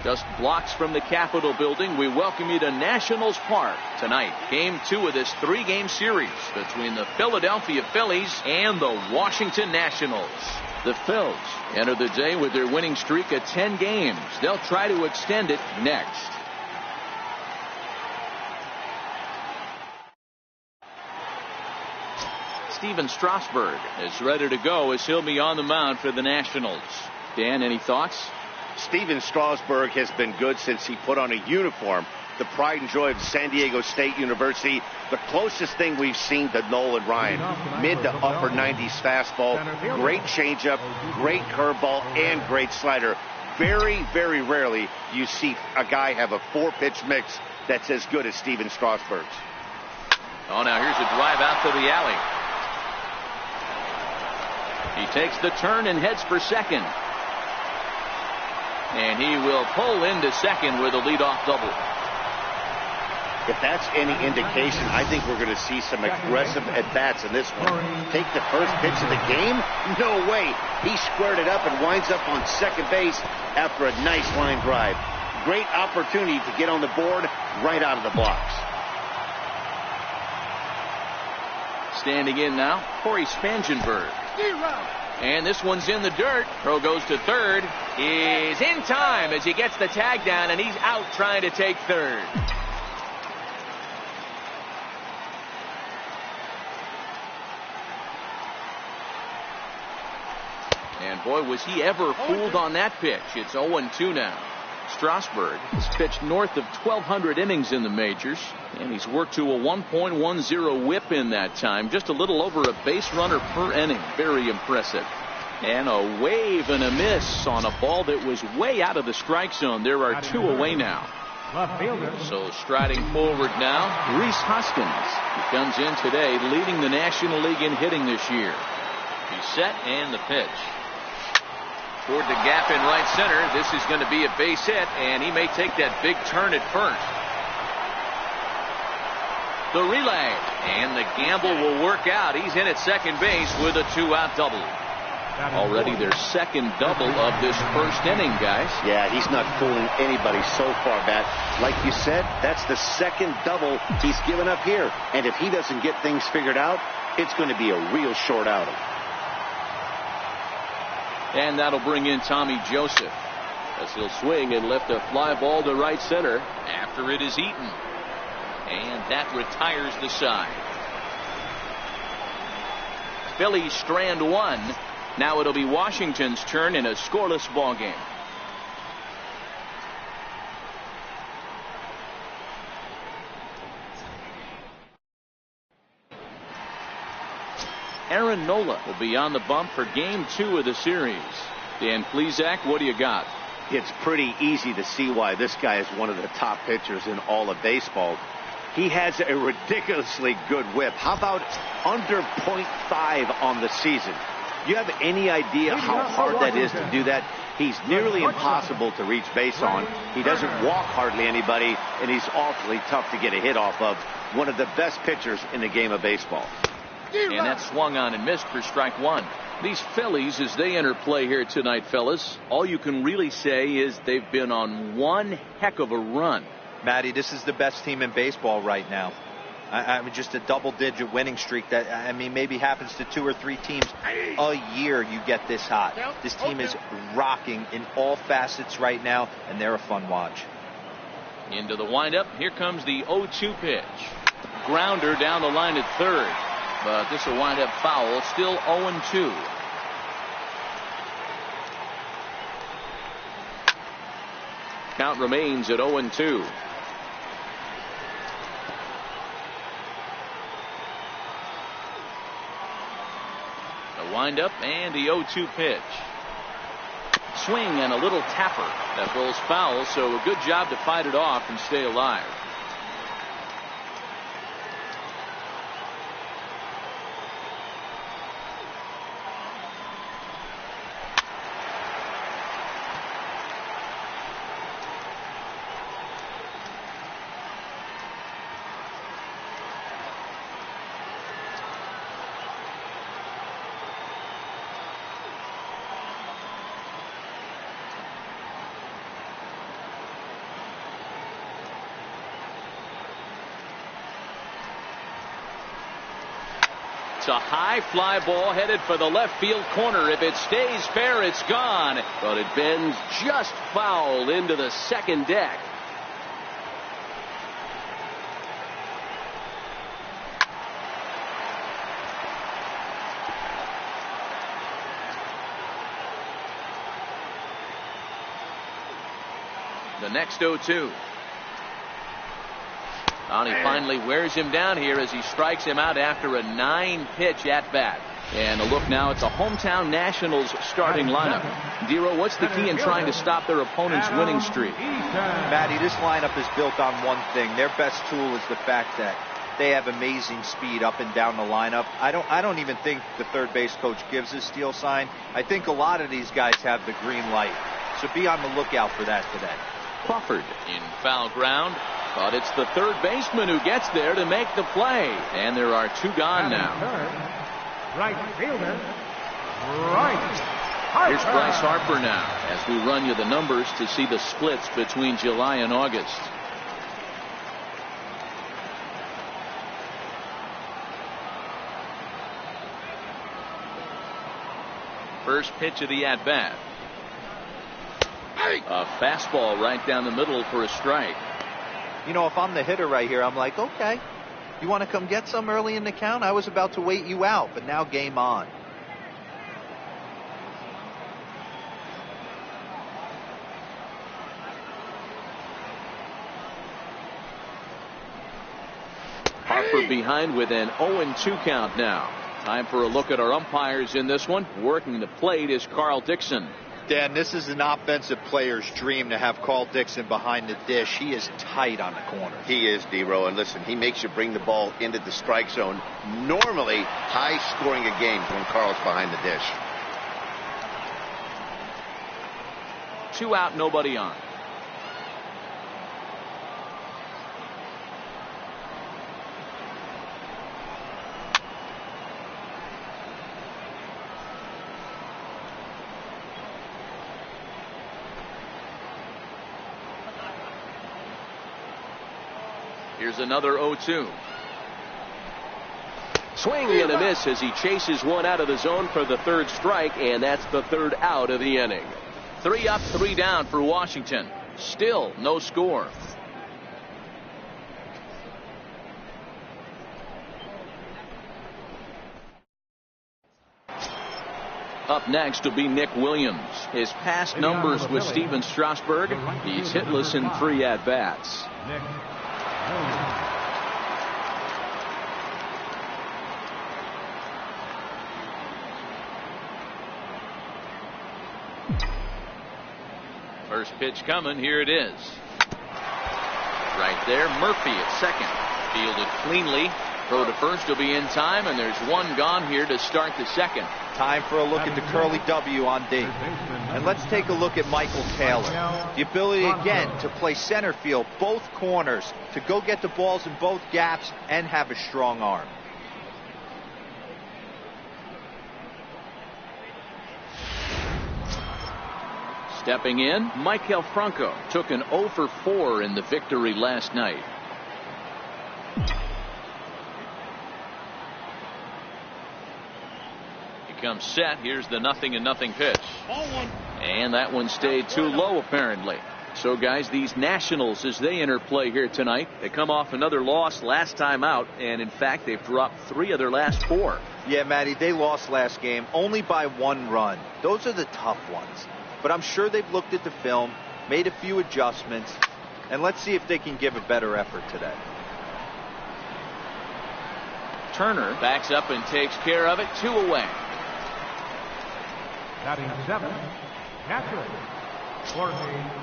Just blocks from the Capitol building, we welcome you to Nationals Park. Tonight, game 2 of this 3-game series between the Philadelphia Phillies and the Washington Nationals. The Phils enter the day with their winning streak at 10 games. They'll try to extend it next. Steven Strasburg is ready to go as he'll be on the mound for the Nationals. Dan, any thoughts? Steven Strasburg has been good since he put on a uniform. The pride and joy of San Diego State University. The closest thing we've seen to Nolan Ryan. Mid to upper 90s fastball. Great changeup, great curveball, and great slider. Very, very rarely do you see a guy have a 4-pitch mix that's as good as Steven Strasburg's. Oh, now here's a drive out to the alley. He takes the turn and heads for second. And he will pull into second with a leadoff double. If that's any indication, I think we're going to see some aggressive at-bats in this one. Take the first pitch of the game? No way. He squared it up and winds up on second base after a nice line drive. Great opportunity to get on the board right out of the blocks. Standing in now, Corey Spangenberg. And this one's in the dirt. Throw goes to third. Is in time as he gets the tag down, and he's out trying to take third. And boy, was he ever fooled on that pitch. It's 0-2 now. Strasburg has pitched north of 1,200 innings in the majors, and he's worked to a 1.10 whip in that time. Just a little over a base runner per inning. Very impressive. And a wave and a miss on a ball that was way out of the strike zone. There are 2 away now. So striding forward now, Rhys Hoskins. He comes in today leading the National League in hitting this year. He's set and the pitch. Toward the gap in right center. This is going to be a base hit, and he may take that big turn at first. The relay, and the gamble will work out. He's in at second base with a 2-out double. Already their second double of this first inning, guys. Yeah, he's not fooling anybody so far, Matt. Like you said, that's the second double he's given up here. And if he doesn't get things figured out, it's going to be a real short outing. And that'll bring in Tommy Joseph as he'll swing and lift a fly ball to right center after it is eaten. And that retires the side. Phillies strand 1. Now it'll be Washington's turn in a scoreless ball game. Aaron Nola will be on the bump for game 2 of the series. Dan Plesac, what do you got? It's pretty easy to see why this guy is one of the top pitchers in all of baseball. He has a ridiculously good whip. How about under .5 on the season? Do you have any idea how hard that is to do that? He's nearly impossible to reach base on. He doesn't walk hardly anybody, and he's awfully tough to get a hit off of. One of the best pitchers in the game of baseball. And that swung on and missed for strike 1. These Phillies, as they enter play here tonight, fellas, all you can really say is they've been on one heck of a run. Matty, this is the best team in baseball right now. I mean, just a double-digit winning streak that, I mean, maybe happens to 2 or 3 teams a year. You get this hot. This team is rocking in all facets right now, and they're a fun watch. Into the windup. Here comes the 0-2 pitch. Grounder down the line at third. But this will wind up foul. Still 0-2. Count remains at 0-2. The windup and the 0-2 pitch. Swing and a little tapper. That rolls foul, so a good job to fight it off and stay alive. It's a high fly ball headed for the left field corner. If it stays fair, it's gone. But it bends just foul into the second deck. The next 0-2. And he finally wears him down here as he strikes him out after a 9-pitch at-bat. And a look now at the hometown Nationals starting lineup. Dero, what's the key in trying to stop their opponent's winning streak? Matty, this lineup is built on one thing. Their best tool is the fact that they have amazing speed up and down the lineup. I don't even think the third base coach gives a steal sign. I think a lot of these guys have the green light. So be on the lookout for that today. Crawford in foul ground, but it's the third baseman who gets there to make the play. And there are 2 gone now. Right fielder, Harper. Here's Bryce Harper now as we run you the numbers to see the splits between July and August. First pitch of the at-bat. A fastball right down the middle for a strike. You know, if I'm the hitter right here, I'm like, okay, you want to come get some early in the count? I was about to wait you out, but now game on. Harper behind with an 0-2 count now. Time for a look at our umpires in this one. Working the plate is Carl Dixon. Dan, this is an offensive player's dream to have Carl Dixon behind the dish. He is tight on the corner. He is, Dero, and listen, he makes you bring the ball into the strike zone. Normally, high scoring of games when Carl's behind the dish. 2 out, nobody on. Here's another 0-2. Swing and a miss as he chases one out of the zone for the third strike, and that's the third out of the inning. 3 up, 3 down for Washington. Still no score. Up next will be Nick Williams. His past numbers with Steven Strasburg, he's hitless in 3 at-bats. First pitch coming. Here it is. Right there, Murphy at second. Fielded cleanly. Throw to first will be in time, and there's 1 gone here to start the second. Time for a look at the curly W on D. And let's take a look at Michael Taylor. The ability again to play center field, both corners, to go get the balls in both gaps and have a strong arm. Stepping in, Maikel Franco took an 0 for 4 in the victory last night. Comes set. Here's the 0-0 pitch. And that one stayed too low apparently. So guys, these Nationals, as they enter play here tonight, they come off another loss last time out, and in fact they've dropped 3 of their last 4. Yeah, Matty, they lost last game only by 1 run. Those are the tough ones. But I'm sure they've looked at the film, made a few adjustments, and let's see if they can give a better effort today. Turner backs up and takes care of it. 2 away. Batting 7, catcher.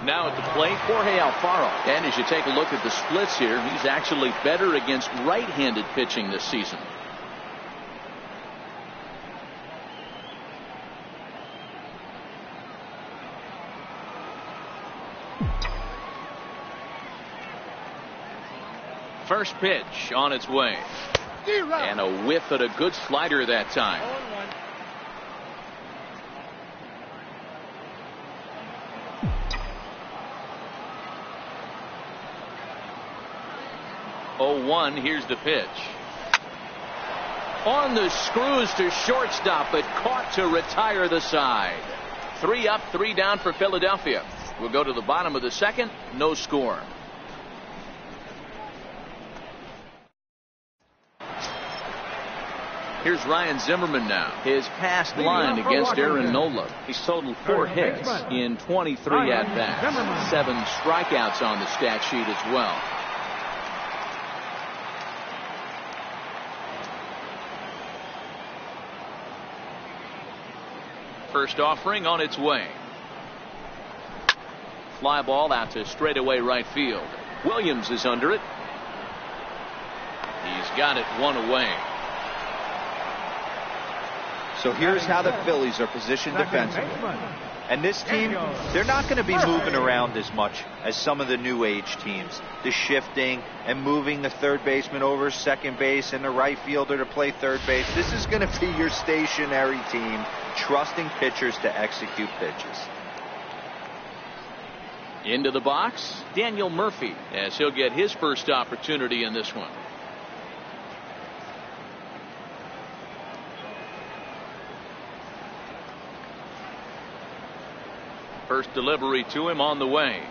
Now at the plate, Jorge Alfaro. And as you take a look at the splits here, he's actually better against right-handed pitching this season. First pitch on its way. And a whiff at a good slider that time. 0-1. Here's the pitch. On the screws to shortstop, but caught to retire the side. 3 up, 3 down for Philadelphia. We'll go to the bottom of the second. No score. Here's Ryan Zimmerman now. His past line against Aaron Nola. He's totaled 4 hits in 23 at-bats. 7 strikeouts on the stat sheet as well. First offering on its way. Fly ball out to straightaway right field. Williams is under it. He's got it 1 away. So here's how the Phillies are positioned defensively. And this team, they're not going to be moving around as much as some of the new age teams. The shifting and moving the third baseman over second base and the right fielder to play third base. This is going to be your stationary team, trusting pitchers to execute pitches. Into the box, Daniel Murphy, as he'll get his first opportunity in this one. First delivery to him on the way.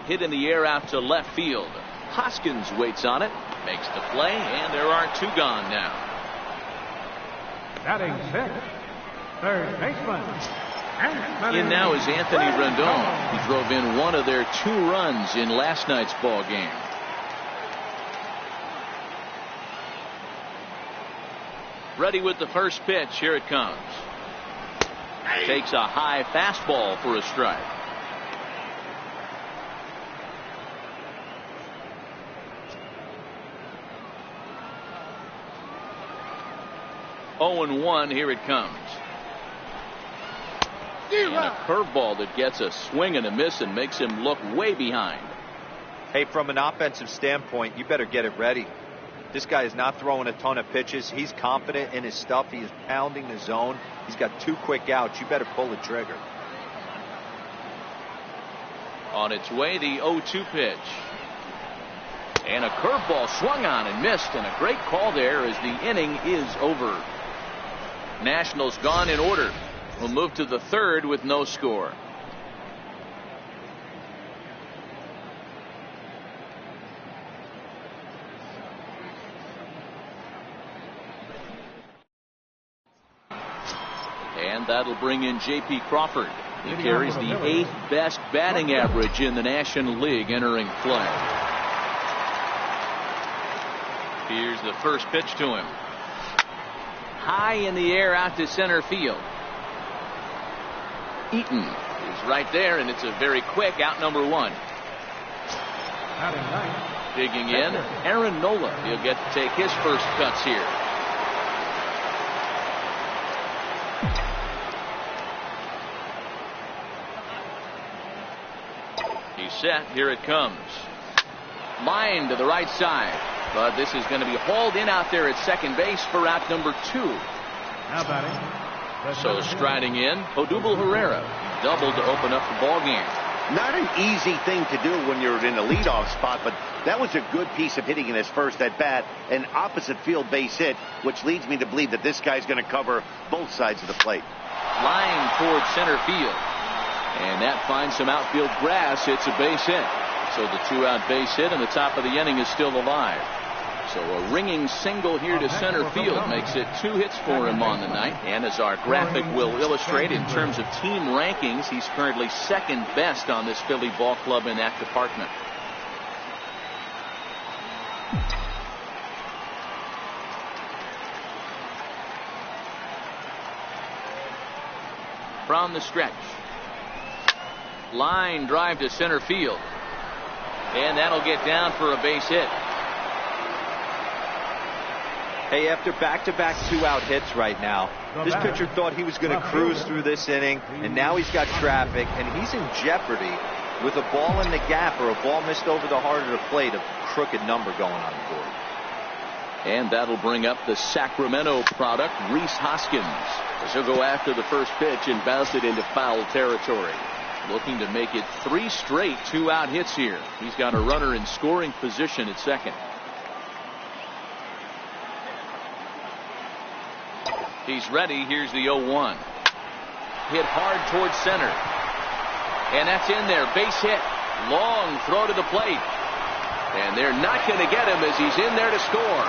Hit in the air out to left field. Hoskins waits on it, makes the play, and there are 2 gone now. Batting 6th, third baseman. In now is Anthony Rendon. He drove in 1 of their 2 runs in last night's ball game. Ready with the first pitch. Here it comes. Takes a high fastball for a strike. Oh, 0-1. Here it comes. And a curveball that gets a swing and a miss and makes him look way behind. Hey, from an offensive standpoint, you better get it ready. This guy is not throwing a ton of pitches. He's confident in his stuff. He is pounding the zone. He's got 2 quick outs. You better pull the trigger. On its way, the 0-2 pitch. And a curveball swung on and missed, and a great call there as the inning is over. Nationals gone in order. We'll move to the 3rd with no score. And that'll bring in J.P. Crawford. He carries the 8th best batting average in the National League entering play. Here's the first pitch to him. High in the air out to center field. Eaton is right there, and it's a very quick out, number 1. Digging in, Aaron Nola. He'll get to take his first cuts here. He's set. Here it comes. Line to the right side. But this is going to be hauled in out there at second base for out number 2. Now batting. So striding in, Odubel Herrera. Double to open up the ball game. Not an easy thing to do when you're in the leadoff spot, but that was a good piece of hitting in his first at bat. An opposite field base hit, which leads me to believe that this guy's going to cover both sides of the plate. Line towards center field. And that finds some outfield grass. It's a base hit. So the 2-out base hit, and the top of the inning is still alive. So a ringing single here to center field makes it 2 hits for him on the night. And as our graphic will illustrate, in terms of team rankings, he's currently 2nd best on this Philly ball club in that department. From the stretch. Line drive to center field. And that'll get down for a base hit. Hey, after back-to-back 2-out hits right now, this pitcher thought he was going to cruise through this inning, and now he's got traffic, and he's in jeopardy with a ball in the gap or a ball missed over the heart of the plate, a crooked number going on the board. And that'll bring up the Sacramento product, Rhys Hoskins, as he'll go after the first pitch and bounce it into foul territory. Looking to make it 3 straight 2-out hits here. He's got a runner in scoring position at second. He's ready. Here's the 0-1. Hit hard towards center. And that's in there. Base hit. Long throw to the plate. And they're not going to get him as he's in there to score.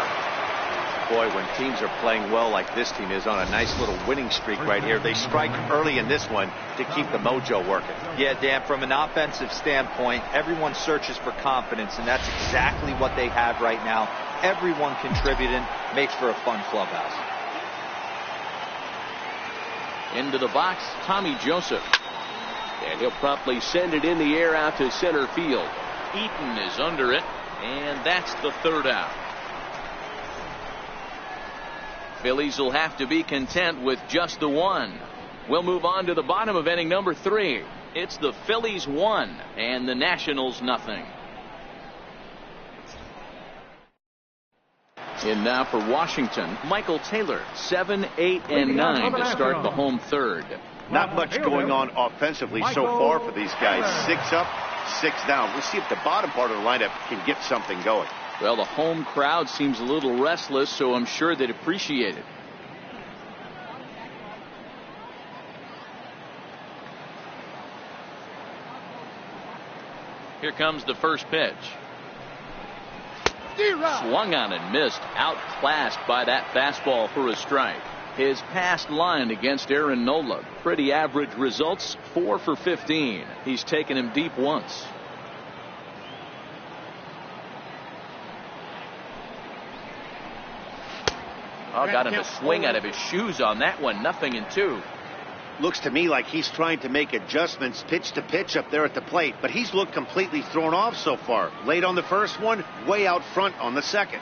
Boy, when teams are playing well like this team is on a nice little winning streak right here, they strike early in this one to keep the mojo working. Yeah, Dan, from an offensive standpoint, everyone searches for confidence, and that's exactly what they have right now. Everyone contributing makes for a fun clubhouse. Into the box, Tommy Joseph. And he'll promptly send it in the air out to center field. Eaton is under it, and that's the third out. Phillies will have to be content with just the one. We'll move on to the bottom of inning number 3. It's the Phillies 1 and the Nationals nothing. In now for Washington, Michael Taylor, 7, 8, and 9 to start the home third. Not much going on offensively so far for these guys. 6 up, 6 down. We'll see if the bottom part of the lineup can get something going. Well, the home crowd seems a little restless, so I'm sure they'd appreciate it. Here comes the first pitch. Swung on and missed. Outclassed by that fastball for a strike. His past line against Aaron Nola, pretty average results, 4 for 15. He's taken him deep once. Oh, got him to swing out of his shoes on that one. 0-2. Looks to me like he's trying to make adjustments pitch to pitch up there at the plate, but he's looked completely thrown off so far. Late on the first one, way out front on the second.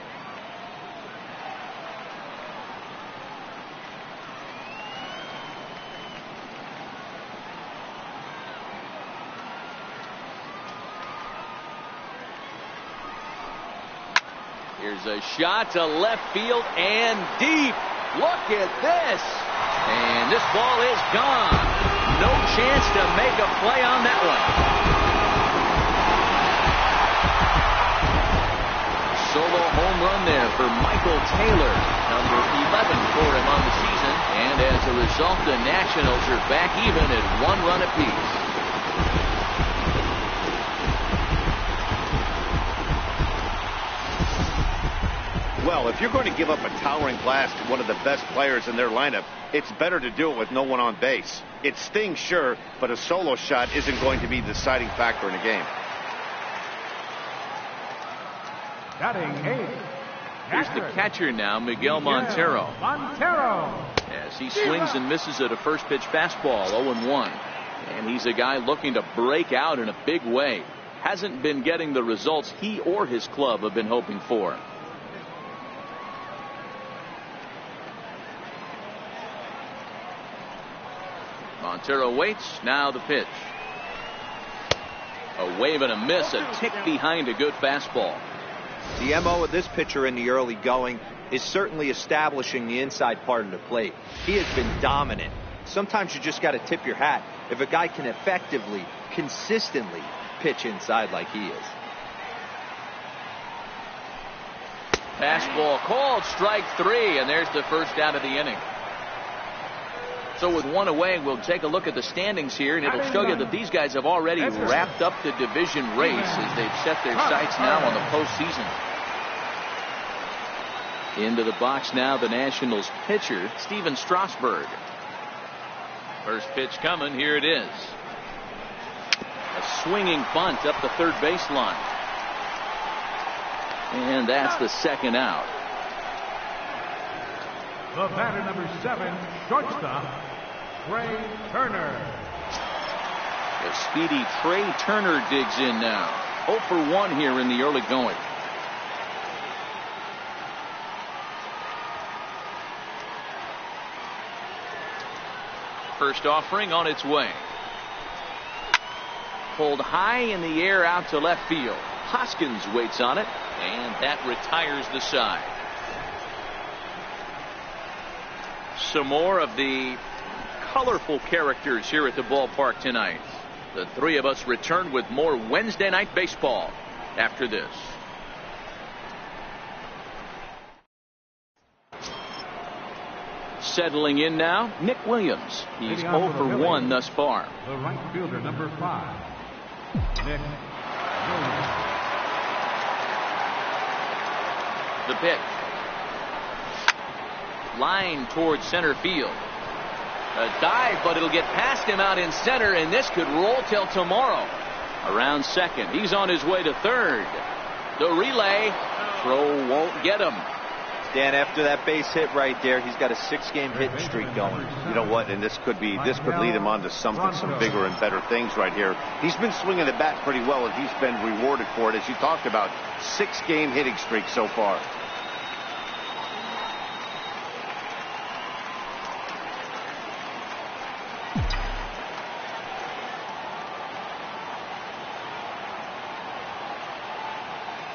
Here's a shot to left field and deep. Look at this. And this ball is gone. No chance to make a play on that one. Solo home run there for Michael Taylor. Number 11 for him on the season. And as a result, the Nationals are back even at 1 run apiece. Well, if you're going to give up a towering blast to one of the best players in their lineup, it's better to do it with no one on base. It stings, sure, but a solo shot isn't going to be the deciding factor in a game. Batting 8. Here's the catcher now, Miguel Montero. As he swings and misses at a first pitch fastball, 0-1. And he's a guy looking to break out in a big way. Hasn't been getting the results he or his club have been hoping for. Montero waits. Now the pitch. A wave and a miss. A tick behind a good fastball. The MO of this pitcher in the early going is certainly establishing the inside part of the plate. He has been dominant. Sometimes you just got to tip your hat if a guy can effectively, consistently pitch inside like he is. Fastball called, strike 3, and there's the first out of the inning. So with 1 away, we'll take a look at the standings here, and it'll show you that these guys have already wrapped up the division race as they've set their sights now on the postseason. Into the box now, the Nationals pitcher, Steven Strasburg. First pitch coming, here it is. A swinging bunt up the third baseline. And that's the second out. The batter, number 7, shortstop, Trey Turner. The speedy Trey Turner digs in now. 0 for 1 here in the early going. First offering on its way. Pulled high in the air out to left field. Hoskins waits on it, and that retires the side. Some more of the colorful characters here at the ballpark tonight. The three of us return with more Wednesday night baseball after this. Settling in now, Nick Williams. He's 0 for 1 thus far. The right fielder, number 5, Nick Williams. The pitch. Line towards center field. A dive, but it'll get past him out in center, and this could roll till tomorrow. Around second. He's on his way to third. The relay. Throw won't get him. Dan, after that base hit right there, he's got a 6-game hitting streak going. You know what? And this could lead him on to something, some bigger and better things right here. He's been swinging the bat pretty well, and he's been rewarded for it, as you talked about. 6-game hitting streak so far.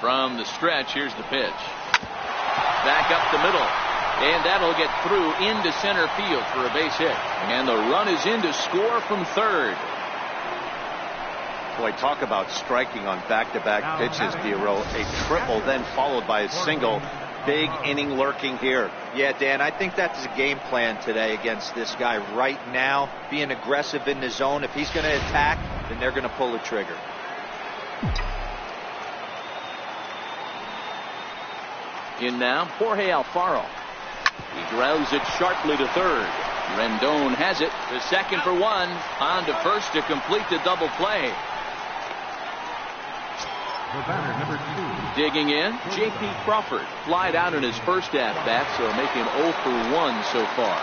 From the stretch, here's the pitch. Back up the middle. And that'll get through into center field for a base hit. And the run is in to score from third. Boy, talk about striking on back-to-back pitches, Dero. A triple, then followed by a single. Big inning lurking here. Yeah, Dan, I think that's a game plan today against this guy right now. Being aggressive in the zone. If he's going to attack, then they're going to pull the trigger. In now, Jorge Alfaro. He drives it sharply to third. Rendon has it to second for 1. On to first to complete the double play. The batter, number 2. Digging in, J.P. Crawford. Flied out in his first at-bat, so make him 0 for 1 so far.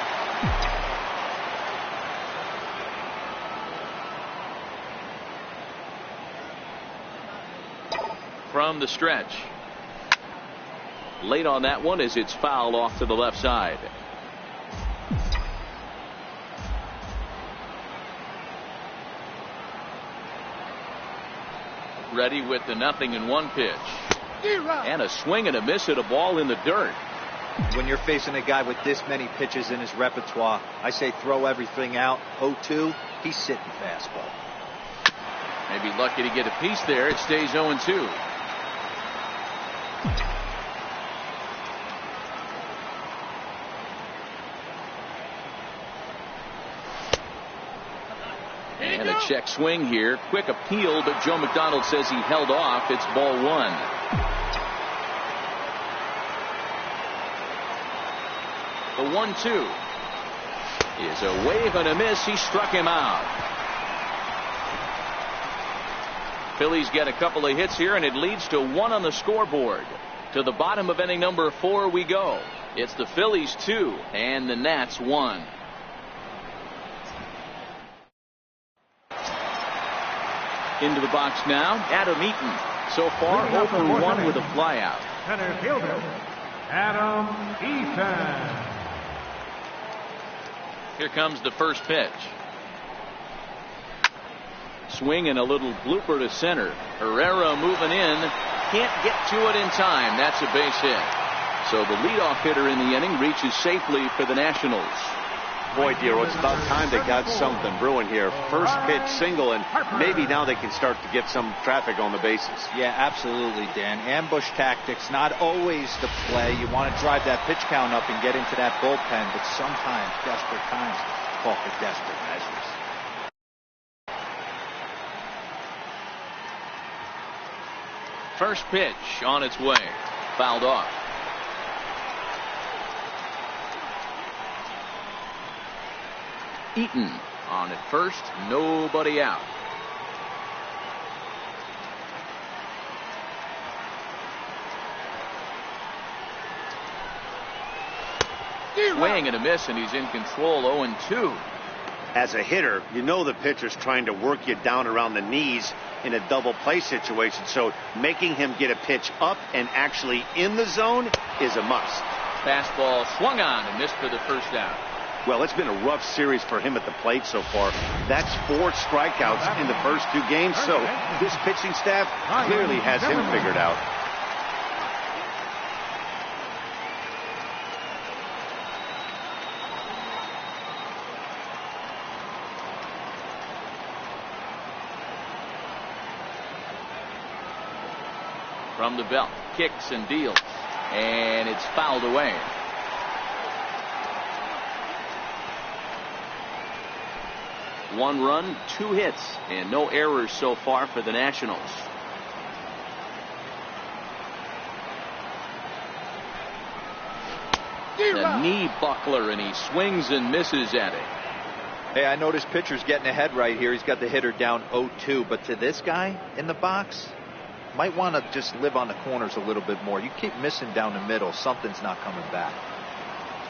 From the stretch. Late on that one as it's fouled off to the left side. Ready with the 0-1 pitch. And a swing and a miss at a ball in the dirt. When you're facing a guy with this many pitches in his repertoire, I say throw everything out. 0-2, he's sitting fastball. Maybe lucky to get a piece there. It stays 0-2. And a check swing here. Quick appeal, but Joe McDonald says he held off. It's ball 1. The 1-2 is a wave and a miss. He struck him out. Phillies get a couple of hits here, and it leads to 1 on the scoreboard. To the bottom of inning number 4 we go. It's the Phillies 2 and the Nats 1. Into the box now, Adam Eaton. So far, 0 for 1 with a flyout. Center fielder, Adam Eaton. Here comes the first pitch. Swing and a little blooper to center. Herrera moving in. Can't get to it in time. That's a base hit. So the leadoff hitter in the inning reaches safely for the Nationals. Boy, Dero, it's about time they got something brewing here. First pitch single, and maybe now they can start to get some traffic on the bases. Yeah, absolutely, Dan. Ambush tactics, not always the play. You want to drive that pitch count up and get into that bullpen, but sometimes desperate times call for desperate measures. First pitch on its way. Fouled off. Eaton on at first, nobody out. Swing and a miss, and he's in control. 0-2. As a hitter, you know the pitcher's trying to work you down around the knees in a double play situation, so making him get a pitch up and actually in the zone is a must. Fastball swung on and missed for the first out. Well, it's been a rough series for him at the plate so far. That's 4 strikeouts in the first 2 games, so this pitching staff clearly has him figured out. From the belt, kicks and deals, and it's fouled away. 1 run, 2 hits, and no errors so far for the Nationals. The knee buckler, and he swings and misses at it. Hey, I noticed pitcher's getting ahead right here. He's got the hitter down 0-2, but to this guy in the box, might want to just live on the corners a little bit more. You keep missing down the middle, something's not coming back.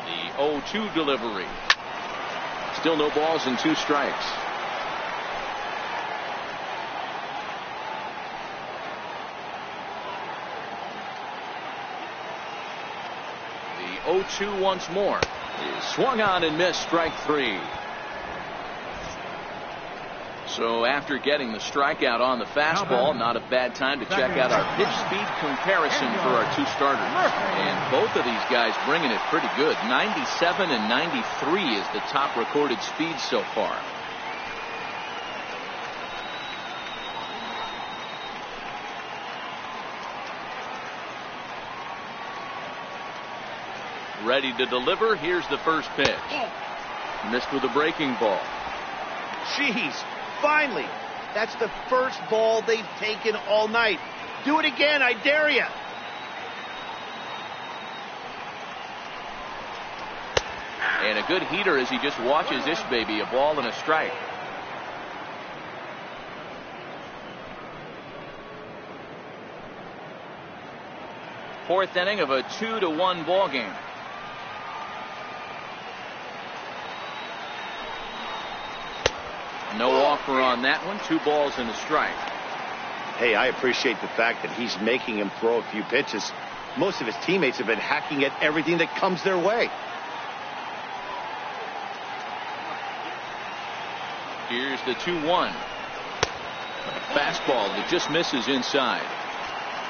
The 0-2 delivery. Still no balls and 2 strikes. The 0-2 once more. Is swung on and missed, strike 3. So after getting the strikeout on the fastball, not a bad time to check out our pitch speed comparison for our 2 starters. And both of these guys bringing it pretty good. 97 and 93 is the top recorded speed so far. Ready to deliver. Here's the first pitch. Missed with a breaking ball. Jeez. Finally, that's the first ball they've taken all night. Do it again, I dare you. And a good heater as he just watches this baby, a ball and a strike. Fourth inning of a 2-1 ball game. No offer on that one. 2 balls and a strike. Hey, I appreciate the fact that he's making him throw a few pitches. Most of his teammates have been hacking at everything that comes their way. Here's the 2-1. Fastball that just misses inside.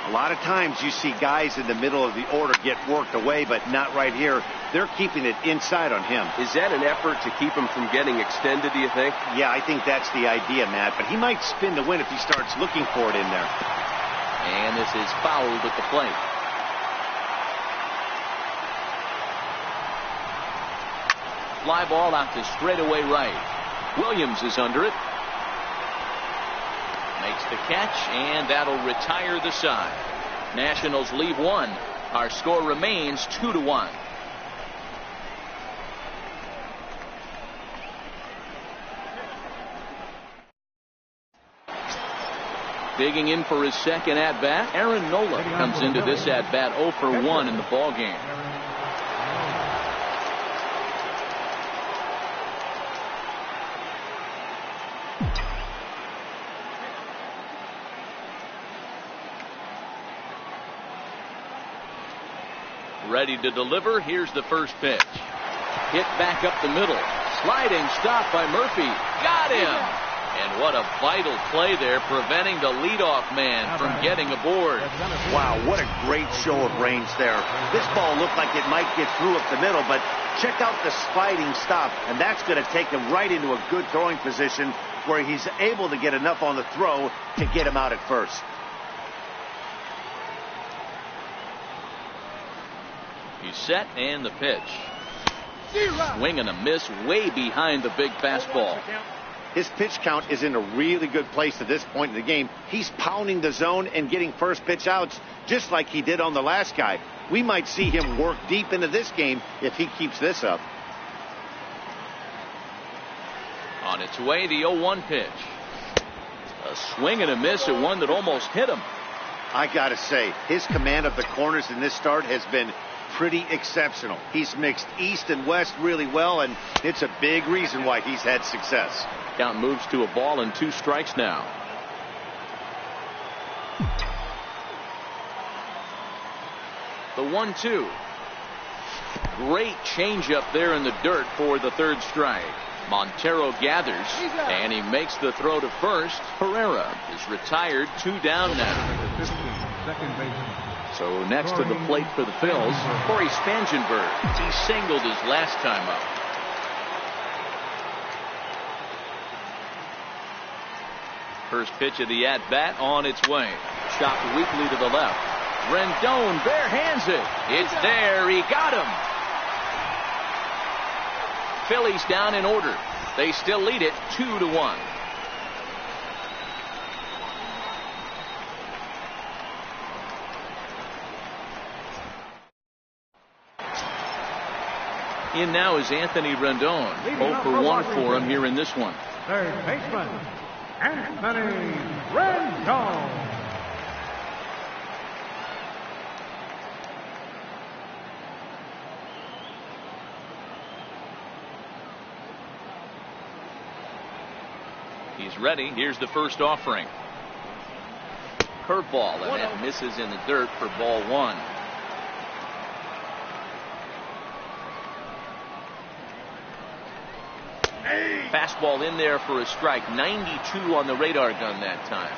A lot of times you see guys in the middle of the order get worked away, but not right here. They're keeping it inside on him. Is that an effort to keep him from getting extended, do you think? Yeah, I think that's the idea, Matt. But he might spin the win if he starts looking for it in there. And this is fouled at the plate. Fly ball out to straightaway right. Williams is under it. Makes the catch, and that'll retire the side. Nationals leave 1. Our score remains 2-1. Digging in for his second at-bat, Aaron Nola comes into this at-bat 0 for 1 in the ballgame. Ready to deliver. Here's the first pitch. Hit back up the middle. Sliding stop by Murphy. Got him. And what a vital play there, preventing the leadoff man from getting aboard. Wow, what a great show of range there. This ball looked like it might get through up the middle, but check out the sliding stop, and that's going to take him right into a good throwing position where he's able to get enough on the throw to get him out at first. He's set, and the pitch. Swing and a miss way behind the big fastball. His pitch count is in a really good place at this point in the game. He's pounding the zone and getting first pitch outs just like he did on the last guy. We might see him work deep into this game if he keeps this up. On its way, the 0-1 pitch. A swing and a miss at one that almost hit him. I gotta say, his command of the corners in this start has been pretty exceptional. He's mixed east and west really well, and it's a big reason why he's had success. Count moves to a ball and 2 strikes now. The 1-2. Great changeup there in the dirt for the 3rd strike. Montero gathers, and he makes the throw to first. Herrera is retired, 2 down now. So next to the plate for the Phillies, Corey Spangenberg. He singled his last time up. First pitch of the at-bat on its way. Chopped weakly to the left. Rendon bare-hands it. It's there. He got him. Phillies down in order. They still lead it 2-1. In now is Anthony Rendon. 0 for 1 for him here in this one. Third baseman, Anthony Rendon. He's ready. Here's the first offering. Curveball, and that misses in the dirt for ball 1. Fastball in there for a strike. 92 on the radar gun that time.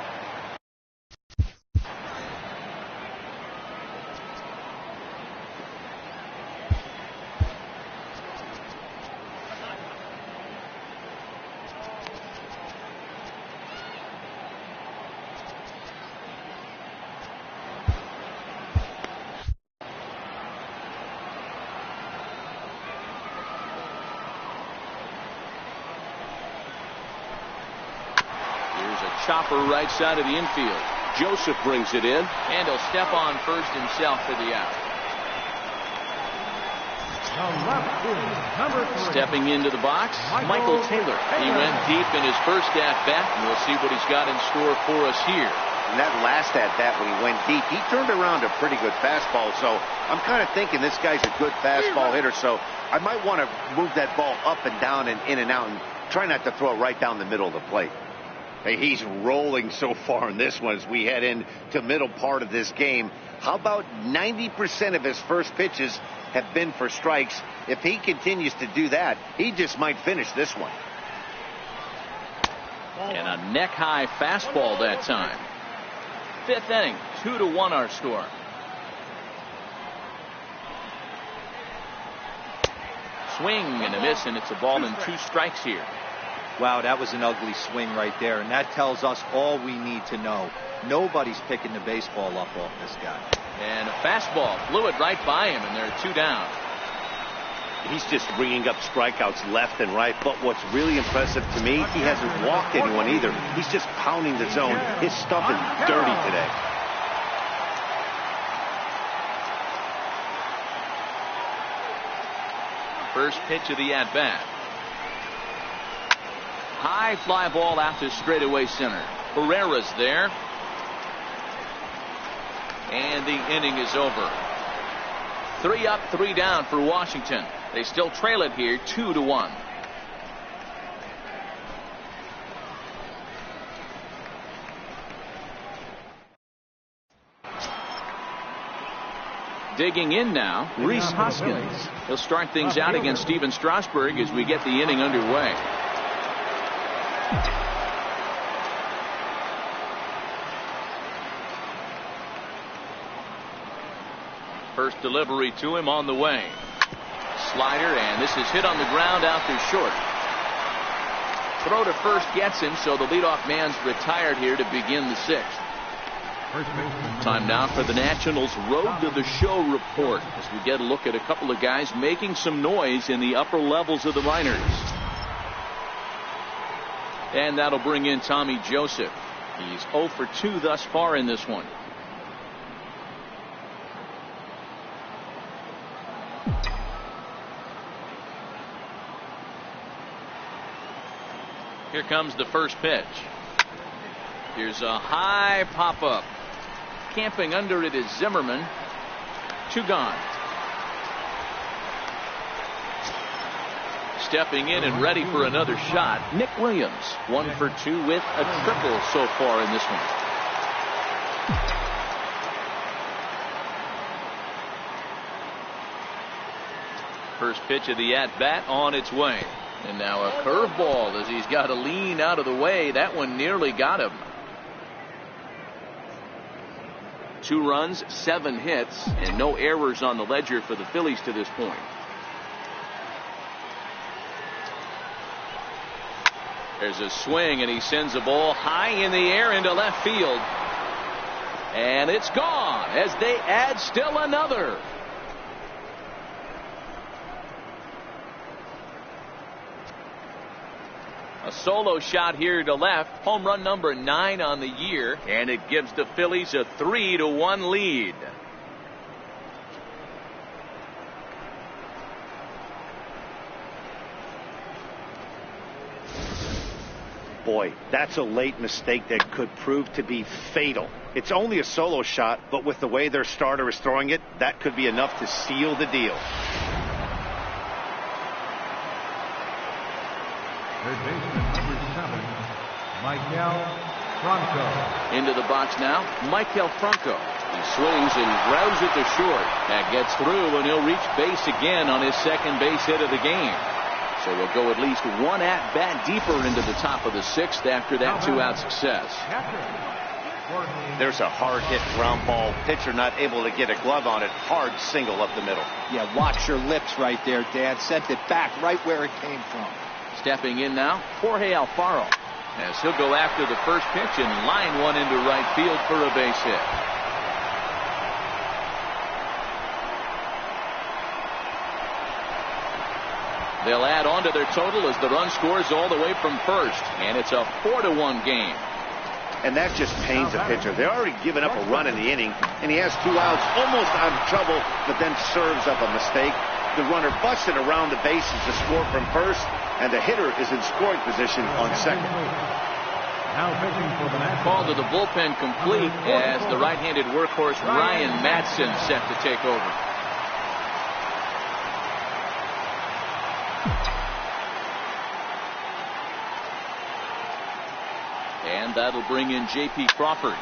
Chopper right side of the infield. Joseph brings it in. And he'll step on first himself for the out. Stepping into the box, Michael Taylor. He went deep in his first at-bat, and we'll see what he's got in store for us here. And that last at-bat when he went deep, he turned around a pretty good fastball. So I'm kind of thinking this guy's a good fastball hitter. So I might want to move that ball up and down and in and out and try not to throw it right down the middle of the plate. Hey, he's rolling so far in this one as we head into middle part of this game. How about 90% of his first pitches have been for strikes? If he continues to do that, he just might finish this one. And a neck-high fastball that time. 5th inning, 2-1 our score. Swing and a miss, and it's a ball and 2 strikes here. Wow, that was an ugly swing right there, and that tells us all we need to know. Nobody's picking the baseball up off this guy. And a fastball flew it right by him, and there are 2 down. He's just ringing up strikeouts left and right, but what's really impressive to me, he hasn't walked anyone either. He's just pounding the zone. His stuff is dirty today. First pitch of the at-bat. High fly ball out to straightaway center. Pereira's there. And the inning is over. 3 up, 3 down for Washington. They still trail it here 2-1. Digging in now, Rhys Hoskins. He'll start things out against Steven Strasburg as we get the inning underway. First delivery to him on the way. Slider, and this is hit on the ground out to short. Throw to first gets him, so the leadoff man's retired here to begin the 6th. Time now for the Nationals Road to the Show report as we get a look at a couple of guys making some noise in the upper levels of the minors. And that'll bring in Tommy Joseph. He's 0 for 2 thus far in this one. Here comes the first pitch. Here's a high pop-up. Camping under it is Zimmerman. 2 gone. Stepping in and ready for another shot, Nick Williams. 1 for 2 with a triple so far in this one. First pitch of the at-bat on its way. And now a curveball as he's got to lean out of the way. That one nearly got him. 2 runs, 7 hits, and no errors on the ledger for the Phillies to this point. There's a swing, and he sends a ball high in the air into left field. And it's gone as they add still another. A solo shot here to left. Home run number 9 on the year. And it gives the Phillies a 3-1 lead. Boy, that's a late mistake that could prove to be fatal. It's only a solo shot, but with the way their starter is throwing it, that could be enough to seal the deal. Third baseman, number 7, Michael Franco. Into the box now, Michael Franco. He swings and grounds it to short. That gets through, and he'll reach base again on his second base hit of the game. So we'll go at least one at-bat deeper into the top of the 6th after that 2-out success. There's a hard-hit ground ball. Pitcher not able to get a glove on it. Hard single up the middle. Yeah, watch your lips right there, Dan. Sent it back right where it came from. Stepping in now, Jorge Alfaro, as he'll go after the first pitch and line one into right field for a base hit. They'll add on to their total as the run scores all the way from first, and it's a 4-1 game. And that just pains a pitcher. They're already given up a run in the inning, and he has 2 outs, almost out of trouble, but then serves up a mistake. The runner busted around the bases to score from first, and the hitter is in scoring position on second. Call to the bullpen complete as the right-handed workhorse Ryan Madsen set to take over. And that'll bring in J.P. Crawford.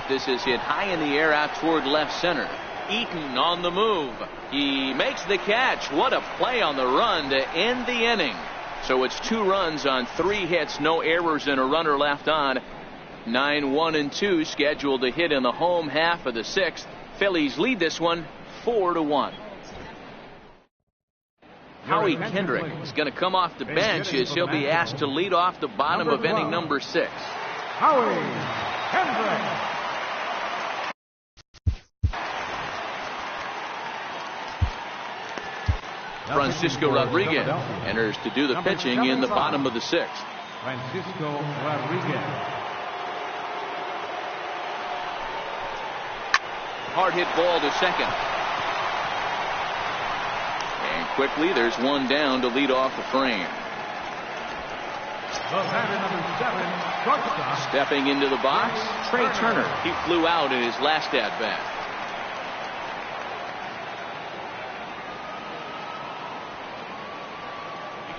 This is hit high in the air out toward left center. Eaton on the move. He makes the catch. What a play on the run to end the inning. So it's 2 runs on 3 hits, no errors, and a runner left on. 9-1-2 scheduled to hit in the home half of the 6th. Phillies lead this one 4-1. Howie Kendrick is going to come off the bench as he'll be asked to lead off the bottom of inning number 6. Howie Kendrick. Francisco Rodriguez enters to do the pitching in the bottom of the 6th. Francisco Rodriguez. Hard hit ball to second. And quickly there's one down to lead off the frame. The batter, number 7, shortstop. Stepping into the box, Trey Turner. He flew out in his last at bat.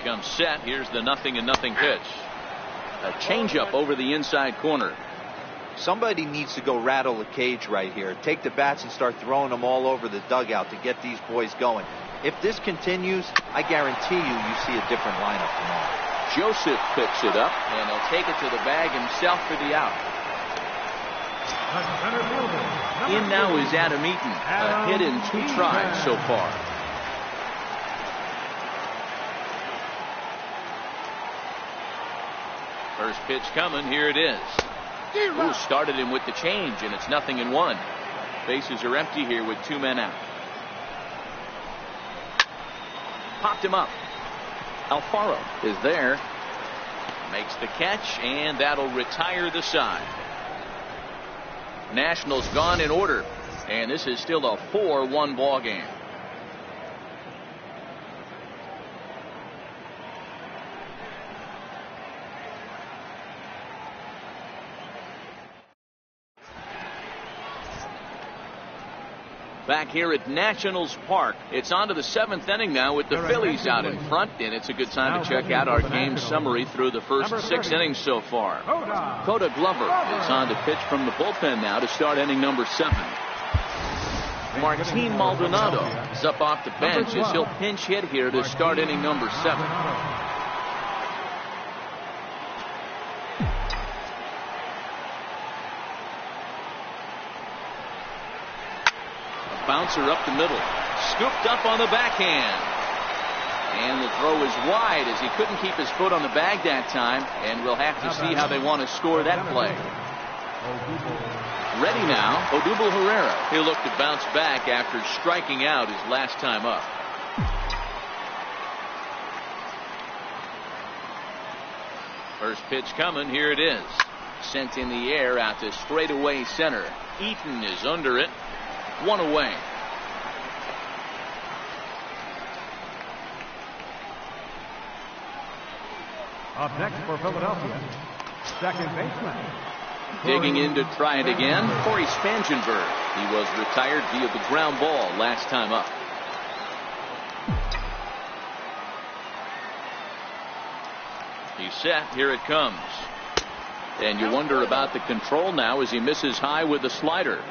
Comes set. Here's the 0-0 pitch. A changeup over the inside corner. Somebody needs to go rattle the cage right here. Take the bats and start throwing them all over the dugout to get these boys going. If this continues, I guarantee you see a different lineup tomorrow. Joseph picks it up, and he'll take it to the bag himself for the out. In now is Adam Eaton. A hit in 2 tries so far. First pitch coming. Here it is. Ooh, started him with the change, and it's 0-1. Bases are empty here with 2 men out. Popped him up. Alfaro is there. Makes the catch, and that'll retire the side. Nationals gone in order, and this is still a 4-1 ball game. Back here at Nationals Park, it's on to the 7th inning now with the Phillies out in front, and it's a good time to check out our game summary through the first 6 innings so far. Coda Glover is on to pitch from the bullpen now to start inning number 7. Martin Maldonado is up off the bench as he'll pinch hit here to start inning number 7. Bouncer up the middle, scooped up on the backhand, and the throw is wide as he couldn't keep his foot on the bag that time, and we'll have to see how they want to score that play. Ready now, Odubel Herrera. He'll look to bounce back after striking out his last time up. First pitch coming. Here it is. Sent in the air out to straightaway center. Eaton is under it. One away. Up next for Philadelphia, second baseman. Digging in to try it again, Corey Spangenberg. He was retired via the ground ball last time up. He's set. Here it comes. And you wonder about the control now as he misses high with the slider.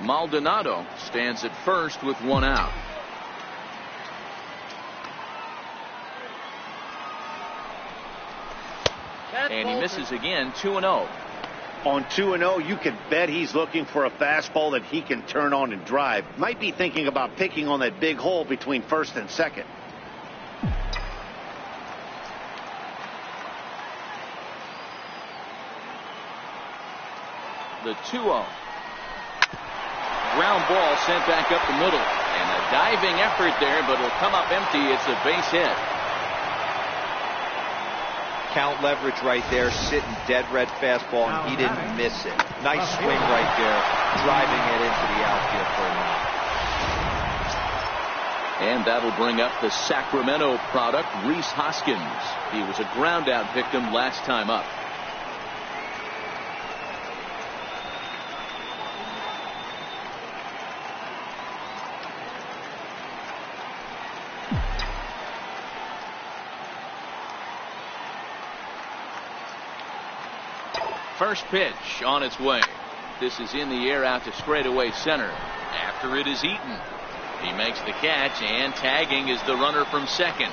Maldonado stands at first with one out. And he misses again. 2-0. On 2-0, you can bet he's looking for a fastball that he can turn on and drive. Might be thinking about picking on that big hole between first and second. The 2-0. Ground ball sent back up the middle. And a diving effort there, but it'll come up empty. It's a base hit. Count leverage right there, sitting dead red fastball, and he didn't miss it. Nice swing right there, driving it into the outfield for a minute. And that'll bring up the Sacramento product, Rhys Hoskins. He was a ground out victim last time up. First pitch on its way. This is in the air out to straightaway center. After it is Eaton. He makes the catch, and tagging is the runner from second.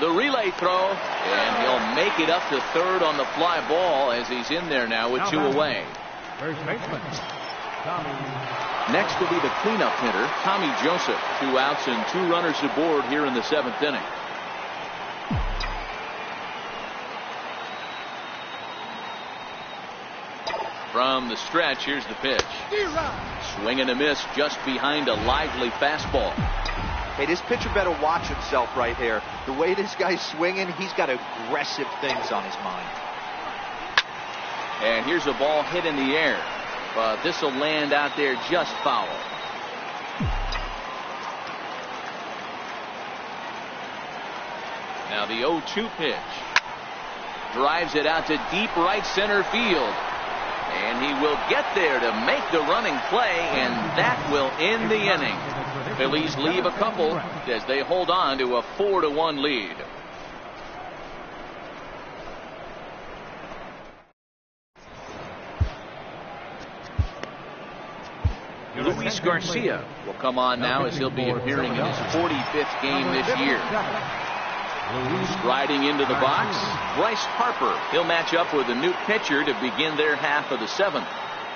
The relay throw, and he'll make it up to third on the fly ball as he's in there now with two away. First baseman, Tommy. Next will be the cleanup hitter, Tommy Joseph. 2 outs and 2 runners aboard here in the 7th inning. From the stretch, here's the pitch. Swing and a miss just behind a lively fastball. Hey, this pitcher better watch himself right here. The way this guy's swinging, he's got aggressive things on his mind. And here's a ball hit in the air, but this will land out there just foul. Now the 0-2 pitch. Drives it out to deep right center field. And he will get there to make the running play, and that will end the inning. Phillies leave a couple as they hold on to a 4-1 lead. Luis Garcia will come on now as he'll be appearing in his 45th game this year. Striding into the box, Bryce Harper. He'll match up with a new pitcher to begin their half of the 7th.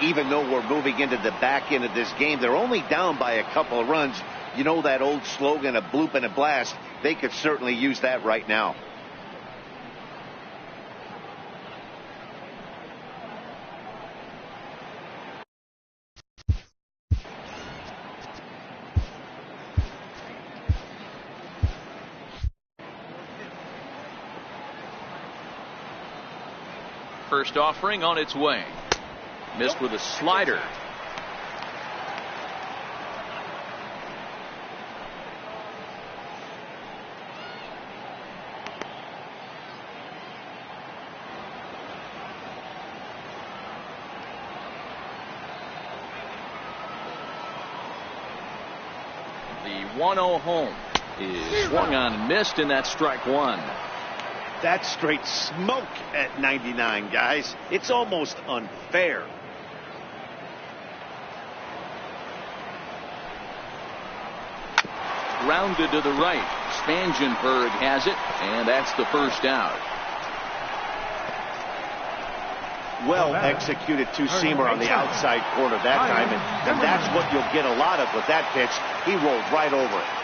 Even though we're moving into the back end of this game, they're only down by a couple of runs. You know that old slogan, a bloop and a blast? They could certainly use that right now. First offering on its way. Missed with a slider. The 1-0 home is swung on and missed, and that's strike one. That's straight smoke at 99, guys. It's almost unfair. Grounded to the right. Spangenberg has it, and that's the first out. Well executed two-seamer on the outside corner that time, and that's what you'll get a lot of with that pitch. He rolled right over it.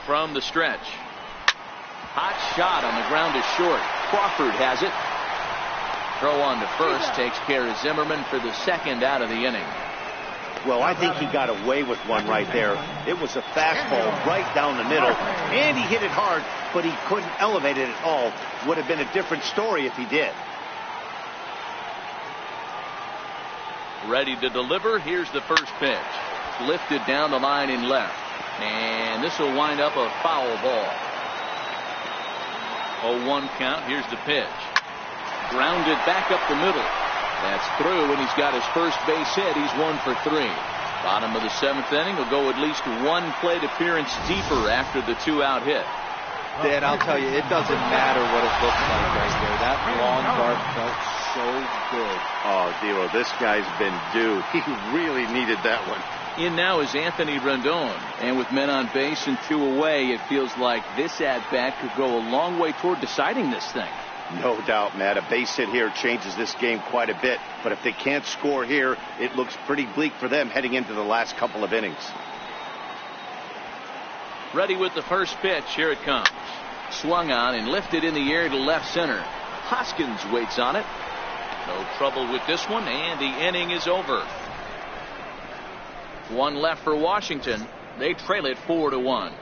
from the stretch. Hot shot on the ground is short. Crawford has it. Throw on to first takes care of Zimmerman for the second out of the inning. Well, I think he got away with one right there. It was a fastball right down the middle, and he hit it hard, but he couldn't elevate it at all. Would have been a different story if he did. Ready to deliver. Here's the first pitch. Lifted down the line in left. And this will wind up a foul ball. 0-1 count. Here's the pitch. Grounded back up the middle. That's through, and he's got his first base hit. He's 1 for 3. Bottom of the 7th inning. Will go at least one plate appearance deeper after the 2-out hit. Dan, I'll tell you, it doesn't matter what it looks like right there. That long dart felt so good. Oh, Dero, this guy's been due. He really needed that one. In now is Anthony Rendon, and with men on base and 2 away, it feels like this at-bat could go a long way toward deciding this thing. No doubt, Matt. A base hit here changes this game quite a bit. But if they can't score here, it looks pretty bleak for them heading into the last couple of innings. Ready with the first pitch. Here it comes. Swung on and lifted in the air to left center. Hoskins waits on it. No trouble with this one, and the inning is over. 1 left for Washington. They trail it 4-1.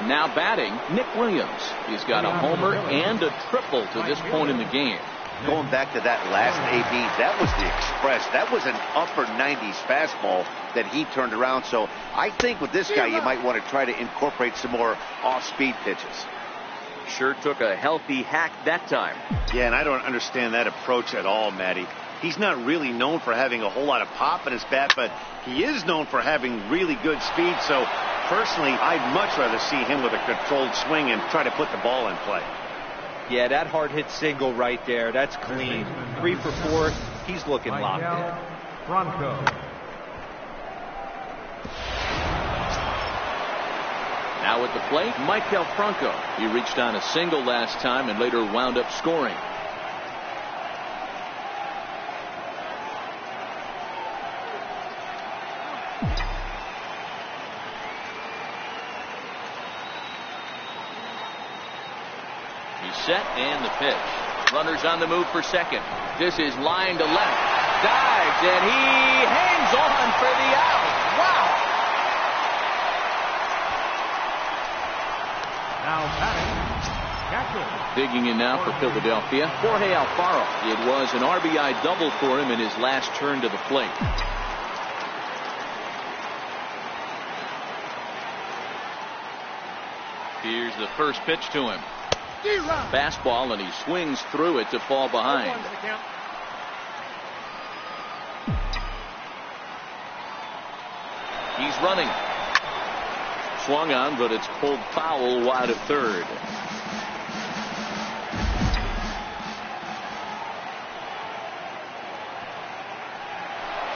Now batting, Nick Williams. He's got a homer and a triple to this point in the game. Going back to that last AB, that was the express. That was an upper 90s fastball that he turned around. So I think with this guy, you might want to try to incorporate some more off-speed pitches. Sure took a healthy hack that time. Yeah, and I don't understand that approach at all, Matty. He's not really known for having a whole lot of pop in his bat, but he is known for having really good speed. So personally, I'd much rather see him with a controlled swing and try to put the ball in play. Yeah, that hard hit single right there. That's clean. 3 for 4. He's looking locked in. Franco. Now at the plate, Michael Franco. He reached on a single last time and later wound up scoring. He's set and the pitch. Runners on the move for second. This is line to left. Dives and he hangs on for the out. Wow. Now batting, catcher. Digging in now for Philadelphia, Jorge Alfaro. It was an RBI double for him in his last turn to the plate. Here's the first pitch to him. Fastball, and he swings through it to fall behind. He's running. Swung on, but it's pulled foul wide of third.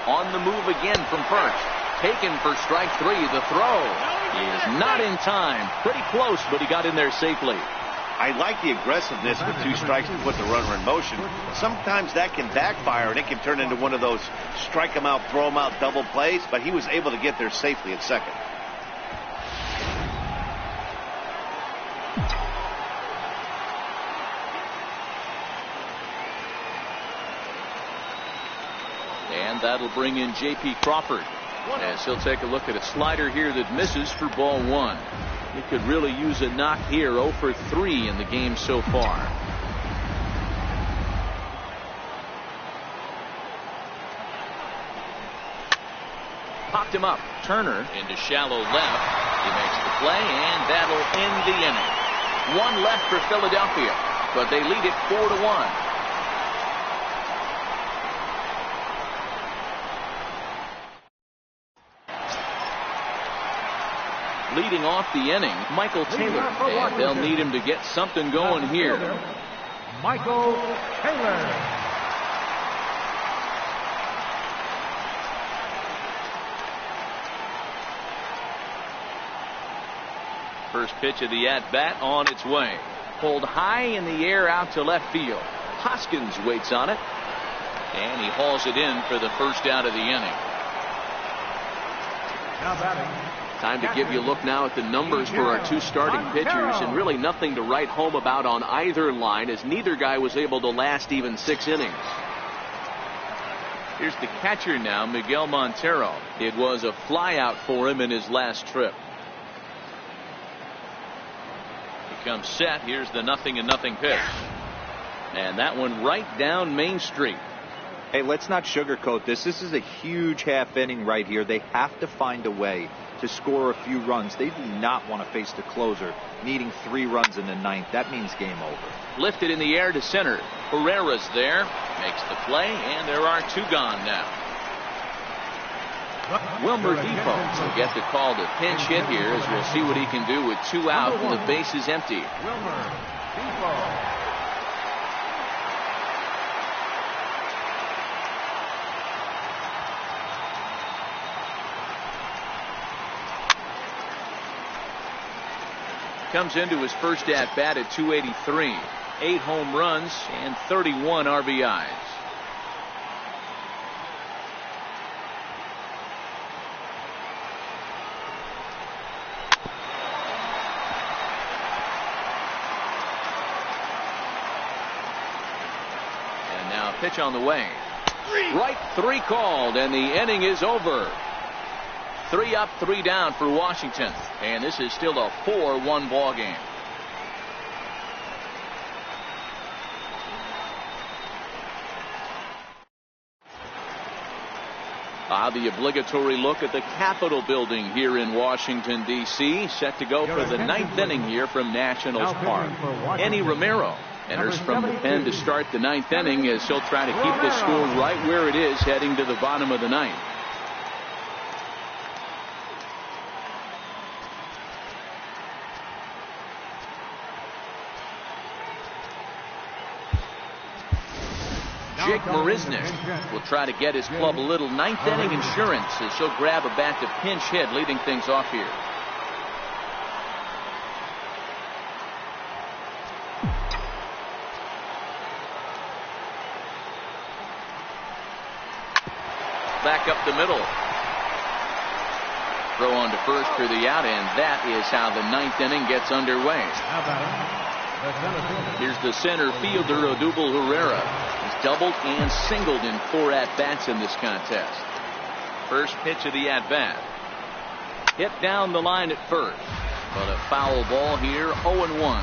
On the move again from first. Taken for strike 3. The throw. He is not in time. Pretty close, but he got in there safely. I like the aggressiveness with 2 strikes to put the runner in motion. Sometimes that can backfire, and it can turn into one of those strike him out, throw him out double plays, but he was able to get there safely at second. And that'll bring in J.P. Crawford, as he'll take a look at a slider here that misses for ball 1. He could really use a knock here. 0 for 3 in the game so far. Popped him up. Turner into shallow left. He makes the play, and that'll end the inning. 1 left for Philadelphia, but they lead it 4-1. Leading off the inning, Michael Taylor, and they'll need him to get something going here. Michael Taylor. First pitch of the at-bat on its way. Pulled high in the air out to left field. Hoskins waits on it, and he hauls it in for the first out of the inning. Now batting. Time to give you a look now at the numbers for our two starting pitchers, and really nothing to write home about on either line, as neither guy was able to last even 6 innings. Here's the catcher now, Miguel Montero. It was a flyout for him in his last trip. He comes set. Here's the 0-0 pitch. And that one right down Main Street. Hey, let's not sugarcoat this. This is a huge half inning right here. They have to find a way to score a few runs. They do not want to face the closer needing 3 runs in the 9th. That means game over. Lifted in the air to center. Herrera's there. Makes the play, and there are 2 gone now. Wilmer Depot will get the call to pinch hit here, as we'll see what he can do with 2 out and the base is empty. Wilmer Depot. Comes into his first at bat at 283. 8 home runs and 31 RBIs. And now a pitch on the way. Right 3 called, and the inning is over. 3 up, 3 down for Washington, and this is still a 4-1 ball game. The obligatory look at the Capitol building here in Washington, D.C. Set to go for the 9th inning here from Nationals Park. Enny Romero enters from the pen to start the 9th inning, as he'll try to keep the score right where it is heading to the bottom of the 9th. Jake Marisnick will try to get his club a little 9th inning insurance, as he'll grab a bat to pinch hit, leading things off here. Back up the middle. Throw on to first for the out, and that is how the 9th inning gets underway. Here's the center fielder, Odubel Herrera. He's doubled and singled in 4 at-bats in this contest. First pitch of the at-bat. Hit down the line at first, but a foul ball here, 0-1.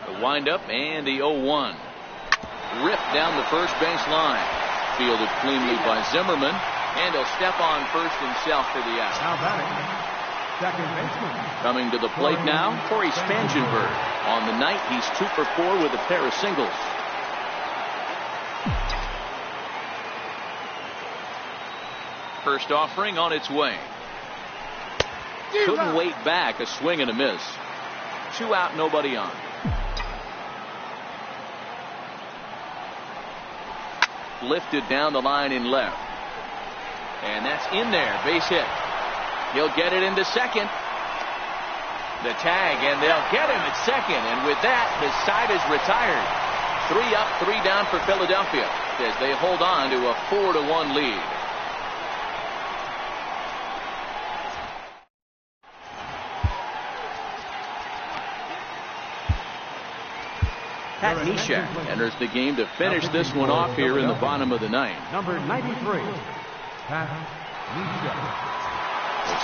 The windup and the 0-1. Ripped down the first base line. Fielded cleanly by Zimmerman, and he'll step on first himself for the out. Now batting, second baseman. Coming to the plate now, Corey Spangenberg. On the night, he's 2 for 4 with a pair of singles. First offering on its way. Couldn't wait back, a swing and a miss. 2 out, nobody on. Lifted down the line in left. And that's in there, base hit. He'll get it into second. The tag, and they'll get him at second. And with that, his side is retired. 3 up, 3 down for Philadelphia as they hold on to a 4-1 lead. Pat Neshek enters the game to finish this one off here in the bottom of the 9th. Number 93, Pat Neshek.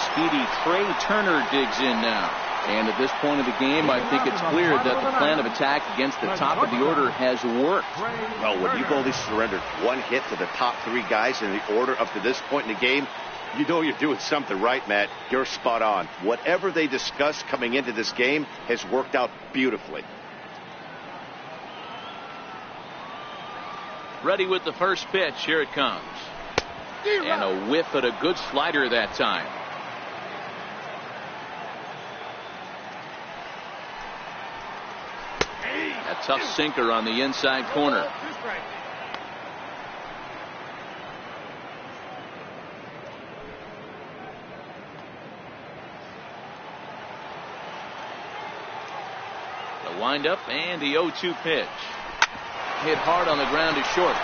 Speedy Trey Turner digs in now. And at this point of the game, I think it's clear that the plan of attack against the top of the order has worked. Well, when you've only surrendered 1 hit to the top 3 guys in the order up to this point in the game, you know you're doing something right, Matt. You're spot on. Whatever they discussed coming into this game has worked out beautifully. Ready with the first pitch. Here it comes. And a whiff at a good slider that time. A tough sinker on the inside corner. The windup and the 0-2 pitch. Hit hard on the ground to short.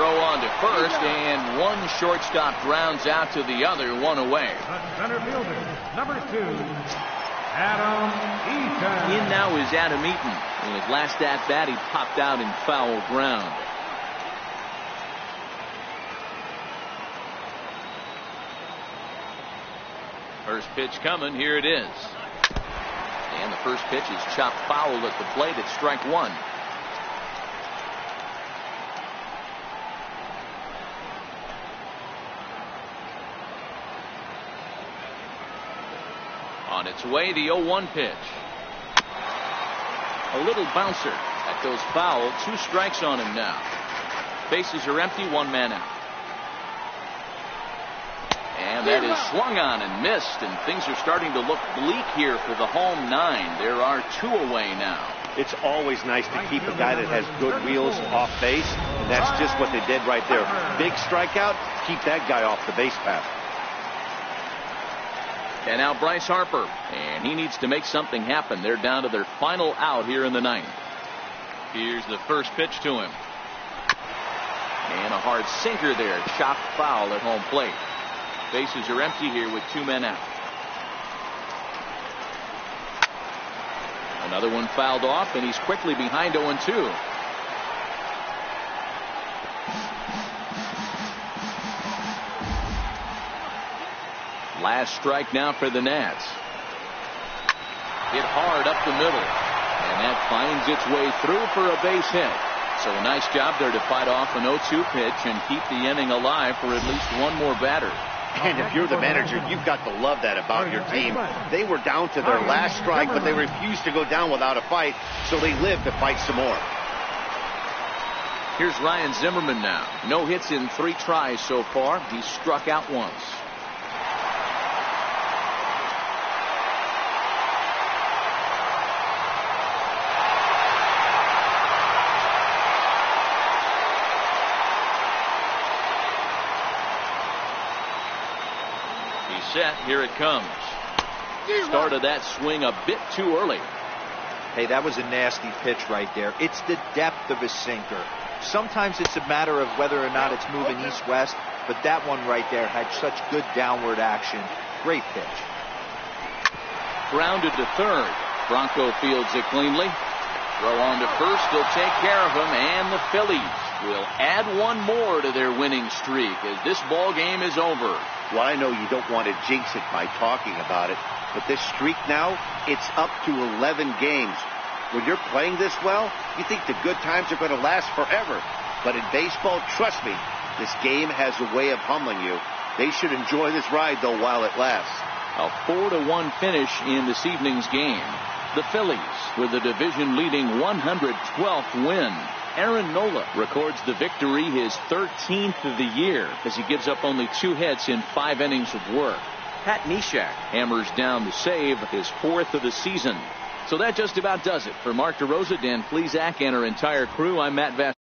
throw on to first, and one shortstop grounds out to the other, one away. The center fielder, number 2, Adam Eaton. In now is Adam Eaton. In his last at bat, he popped out in foul ground. First pitch coming. Here it is. And the first pitch is chopped foul at the plate. It's strike one. On its way, the 0-1 pitch. A little bouncer. That goes foul. 2 strikes on him now. Bases are empty. 1 man out. And that is swung on and missed, and things are starting to look bleak here for the home 9. There are 2 away now. It's always nice to keep a guy that has good wheels off base, and that's just what they did right there. Big strikeout, keep that guy off the base path. And now Bryce Harper, and he needs to make something happen. They're down to their final out here in the 9th. Here's the first pitch to him. And a hard sinker there, chopped foul at home plate. Bases are empty here with 2 men out. Another one fouled off, and he's quickly behind 0-2. Last strike now for the Nats. Hit hard up the middle, and that finds its way through for a base hit. So a nice job there to fight off an 0-2 pitch and keep the inning alive for at least one more batter. And if you're the manager, you've got to love that about your team. They were down to their last strike, but they refused to go down without a fight, so they lived to fight some more. Here's Ryan Zimmerman now. No hits in 3 tries so far. He's struck out once. Set. Here it comes. Started that swing a bit too early. Hey, that was a nasty pitch right there. It's the depth of his sinker. Sometimes it's a matter of whether or not it's moving east-west, but that one right there had such good downward action. Great pitch. Grounded to third. Bronco fields it cleanly. Throw on to first. He'll take care of him, and the Phillies will add one more to their winning streak as this ball game is over. Well, I know you don't want to jinx it by talking about it, but this streak now, it's up to 11 games. When you're playing this well, you think the good times are going to last forever. But in baseball, trust me, this game has a way of humbling you. They should enjoy this ride, though, while it lasts. A 4-1 finish in this evening's game. The Phillies with the division-leading 112th win. Aaron Nola records the victory, his 13th of the year, as he gives up only 2 hits in 5 innings of work. Pat Neshek hammers down the save, his 4th of the season. So that just about does it. For Mark DeRosa, Dan Plesac, and our entire crew, I'm Matt Vass.